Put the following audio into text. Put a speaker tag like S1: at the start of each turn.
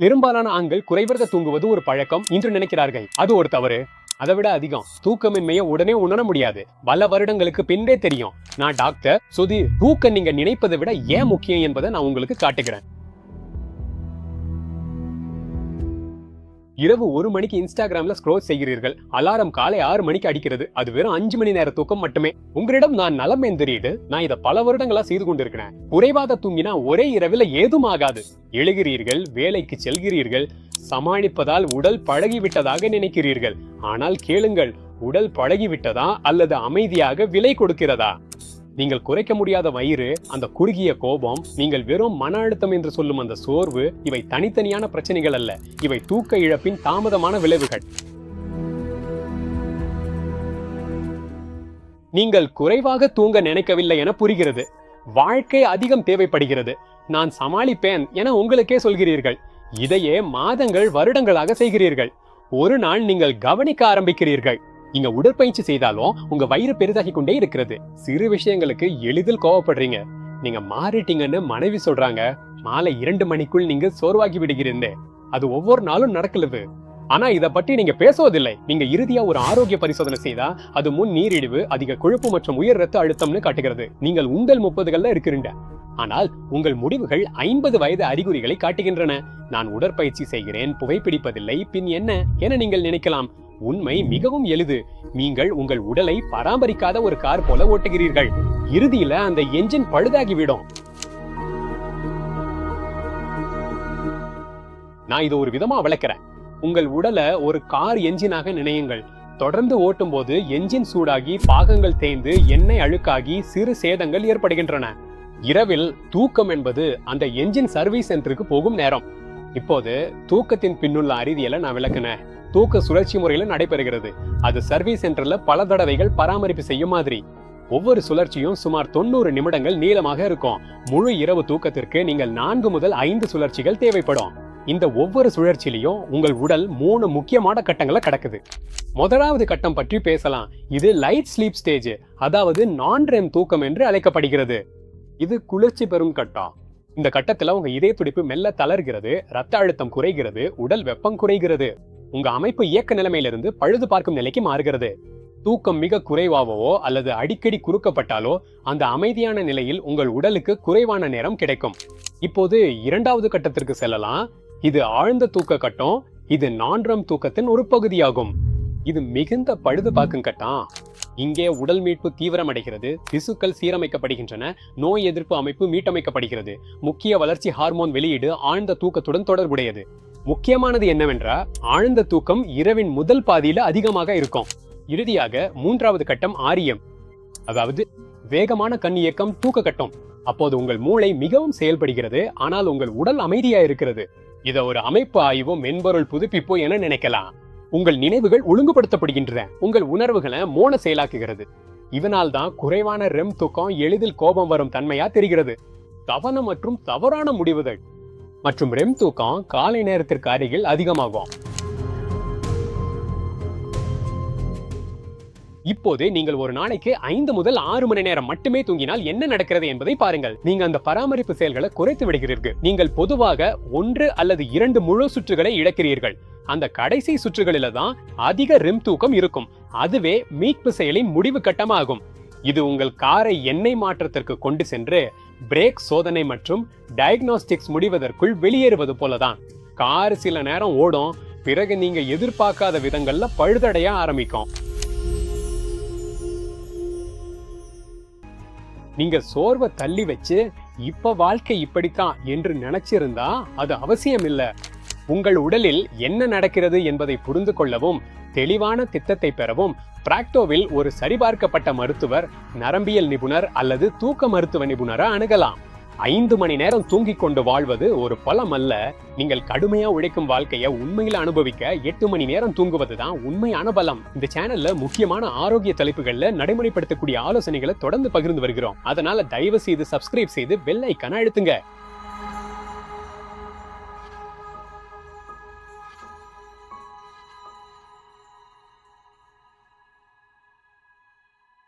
S1: பெரும்பாலான ஆண்கள் குறைவர்க தூங்குவது ஒரு பழக்கம் என்று நினைக்கிறார்கள். அது ஒரு தவறு. அதை விட அதிகம் தூக்கமின்மையை உடனே உணர முடியாது. பல வருடங்களுக்கு பின்பே தெரியும். நான் டாக்டர் சுதீர். தூக்கம் நீங்க நினைப்பதை விட ஏன் முக்கியம் என்பதை நான் உங்களுக்கு காட்டுகிறேன். இரவு 1 மணிக்கு இன்ஸ்டாகிராம்ல ஸ்க்ரோல் செய்கிறீர்கள். அலாரம் காலை 6 மணிக்கு அடிக்கிறது. அது வெறும் 5 மணி நேர தூக்கம் மட்டுமே. உங்களிடம் நான் நலம் தெரியுது. நான் இதை பல வருடங்களா செய்து கொண்டிருக்கிறேன். குறைவாக தூங்கினா ஒரே இரவில் ஏதும் ஆகாது. எழுகிறீர்கள், வேலைக்கு செல்கிறீர்கள், சமாளிப்பதால் உடல் பழகிவிட்டதாக நினைக்கிறீர்கள். ஆனால் கேளுங்கள், உடல் பழகிவிட்டதா அல்லது அமைதியாக விலை கொடுக்கிறதா? நீங்கள் குறைக்க முடியாத வயிறு, அந்த குறுகிய கோபம், நீங்கள் வெறும் மன அழுத்தம் என்று சொல்லும் அந்த சோர்வு, இவை தனித்தனியான பிரச்சனைகள் அல்ல. இவை தூக்க இழப்பின் தாமதமான விளைவுகள். நீங்கள் குறைவாக தூங்க நினைக்கவில்லை என புரிகிறது. வாழ்க்கை அதிகம் தேவைப்படுகிறது. நான் சமாளிப்பேன் என உங்களுக்கே சொல்கிறீர்கள். இதையே மாதங்கள் வருடங்களாக செய்கிறீர்கள். ஒரு நாள் நீங்கள் கவனிக்க ஆரம்பிக்கிறீர்கள். நீங்க உடற்பயிற்சி செய்தாலும் உங்க வயிறு பெரிதாகி கொண்டே இருக்கிறது. சிறு விஷயங்களுக்கு எளிதில் கோவப்படுறீங்க. நீங்க மாறிட்டீங்கன்னு மனைவி சொல்றாங்க. மாலை 2 மணிக்குள் நீங்க சோர்வாகி விடுகிறீங்க. அது ஒவ்வொரு நாளும் நடக்கிறது. ஆனா இத பற்றி நீங்க பேசுவதில்லை. நீங்க இறுதியா ஒரு ஆரோக்கிய பரிசோதனை செய்தா அது முன் நீரிழிவு, அதிக கொழுப்பு மற்றும் உயர் ரத்த அழுத்தம்னு காட்டுகிறது. நீங்கள் உங்கள் 30கள்ல இருக்கிறீங்க. ஆனால் உங்கள் முடிவுகள் 50 வயது அறிகுறிகளை காட்டுகின்றன. நான் உடற்பயிற்சி செய்கிறேன், புகைப்பிடிப்பதில்லை, பின் என்ன என நீங்கள் நினைக்கலாம். உண்மை மிகவும் எளிது. நீங்கள் உங்கள் உடலை பராமரிக்காத ஒரு கார் போல ஓட்டுகிறீர்கள். இறுதியில அந்த என்ஜின் பழுதாகிவிடும். நான் இது ஒரு விதமா விளக்கிறேன். உங்கள் உடலை ஒரு கார் என்ஜினாக நினையுங்கள். தொடர்ந்து ஓட்டும் போது என்ஜின் சூடாகி, பாகங்கள் தேய்ந்து, எண்ணெய் அழுக்காகி சிறு சேதங்கள் ஏற்படுகின்றன. இரவில் தூக்கம் என்பது அந்த என்ஜின் சர்வீஸ் சென்டருக்கு போகும் நேரம். இப்போது தூக்கத்தின் பின்னுள்ள அறிவியலை நான் விளக்குனேன். தூக்க சுழற்சி முறையில நடைபெறுகிறது. அது சர்வீஸ் சென்டர்ல பல தடவைகள் பராமரிப்பு செய்யும் மாதிரி. ஒவ்வொரு சுழற்சியும் சுமார் 90 நிமிடங்கள் நீளமாக இருக்கும். முழு இரவு தூக்கத்திற்கு நீங்கள் 4 முதல் 5 சுழற்சிகள் தேவைப்படும். இந்த ஒவ்வொரு சுழற்சியிலையும் உங்கள் உடல் 3 முக்கியமான கட்டங்களை கடக்குது. முதலாவது கட்டம் பற்றி பேசலாம். இது லைட் ஸ்லீப் ஸ்டேஜ், அதாவது நான்-ரெம் தூக்கம் என்று அழைக்கப்படுகிறது. இது குளிர்ச்சி பெறும் கட்டம். இந்த கட்டத்துல உங்க இதய துடிப்பு மெல்ல தளர்கிறது, ரத்த அழுத்தம் குறைகிறது, உடல் வெப்பம் குறைகிறது. உங்க அமைப்பு இயக்க நிலைமையிலிருந்து பழுது பார்க்கும் நிலைக்கு மாறுகிறது. தூக்கம் மிக குறைவாகவோ அல்லது அடிக்கடி குறுக்கப்பட்டாலோ அந்த அமைதியான நிலையில் உங்கள் உடலுக்கு குறைவான நேரம் கிடைக்கும். இப்போது 2வது கட்டத்திற்கு செல்லலாம். இது ஆழ்ந்த தூக்க கட்டம். இது நான்-ரெம் தூக்கத்தின் ஒரு பகுதியாகும். இது மிகுந்த பழுது பார்க்கும் கட்டம். இங்கே உடல் மீட்பு தீவிரமடைகிறது, திசுக்கள் சீரமைக்கப்படுகின்றன, நோய் எதிர்ப்பு அமைப்பு மீட்டமைக்கப்படுகிறது. முக்கிய வளர்ச்சி ஹார்மோன் வெளியீடு ஆழ்ந்த தூக்கத்துடன் தொடர்புடையது. முக்கியமானது என்னவென்றால் ஆழ்ந்த தூக்கம் இரவின் முதல் பாதியில அதிகமாக இருக்கும். இறுதியாக 3வது கட்டம் REM, அதாவது வேகமான கண் இயக்கம் தூக்க கட்டம். அப்போது உங்கள் மூளை மிகவும் செயல்படுகிறது, ஆனால் உங்கள் உடல் அமைதியா இருக்கிறது. இதை ஒரு அமைப்பு ஆய்வோ மென்பொருள் புதுப்பிப்போ என நினைக்கலாம். உங்கள் நினைவுகள் ஒழுங்குபடுத்தப்படுகின்றன, உங்கள் உணர்வுகளை மோன செயலாக்குகிறது. இதனால் தான் குறைவான REM தூக்கம் எளிதில் கோபம் வரும் தன்மையா தெரிகிறது. கவனம் மற்றும் தவறான முடிவுகள் மற்றும் REM தூக்கம் காலை நேரத்திற்கு அருகில் அதிகமாகும். இப்போது நீங்கள் ஒரு நாளைக்கு 5 முதல் 6 மணி நேரம் மட்டுமே தூங்கினால் என்ன நடக்கிறது என்பதை பாருங்கள். நீங்க அந்த பராமரிப்பு செயல்களை குறைத்து விடுகிறீர்கள். நீங்கள் பொதுவாக 1 அல்லது 2 முழு சுற்றுகளை இழக்கிறீர்கள். அந்த கடைசி சுற்றுகளில தான் அதிக REM தூக்கம் இருக்கும். அதுவே மீட்பு செயலின் முடிவு கட்டமாகும். இது உங்கள் காரை எண்ணெய் மாற்றத்திற்கு கொண்டு சென்று பிரேக் சோதனை மற்றும் டயக்னோஸ்டிக்ஸ் முடிவதற்குள் வெளியேறுவது போலதான். கார் சில நேரம் ஓடும், பிறகு நீங்க எதிர்பார்க்காத விதங்கள்ல பழுதடைய ஆரம்பிக்கும். நீங்க சோர்வை தள்ளி வச்சு இப்ப வாழ்க்கை இப்படித்தான் என்று நினைச்சிருந்தா அது அவசியம் இல்ல. உங்கள் உடலில் என்ன நடக்கிறது என்பதை புரிந்து கொள்ளவும் தெளிவான திட்டத்தை பெறவும் பிராக்டோவில் ஒரு சரிபார்க்கப்பட்ட மருத்துவர், நரம்பியல் நிபுணர் அல்லது தூக்க மருத்துவ நிபுணரை அணுகலாம். 5 மணி நேரம் தூங்கிக் கொண்டு வாழ்வது ஒரு பலம் அல்ல. நீங்கள் கடுமையா உழைக்கும் வாழ்க்கையை உண்மையில அனுபவிக்க 8 மணி நேரம் தூங்குவதுதான் உண்மையான பலம். இந்த சேனல்ல முக்கியமான ஆரோக்கிய தலைப்புகள்ல நடைமுறைப்படுத்தக்கூடிய ஆலோசனைகளை தொடர்ந்து பகிர்ந்து வருகிறோம். அதனால தயவு செய்து சப்ஸ்கிரைப் செய்து பெல் ஐகானை அழுத்துங்க.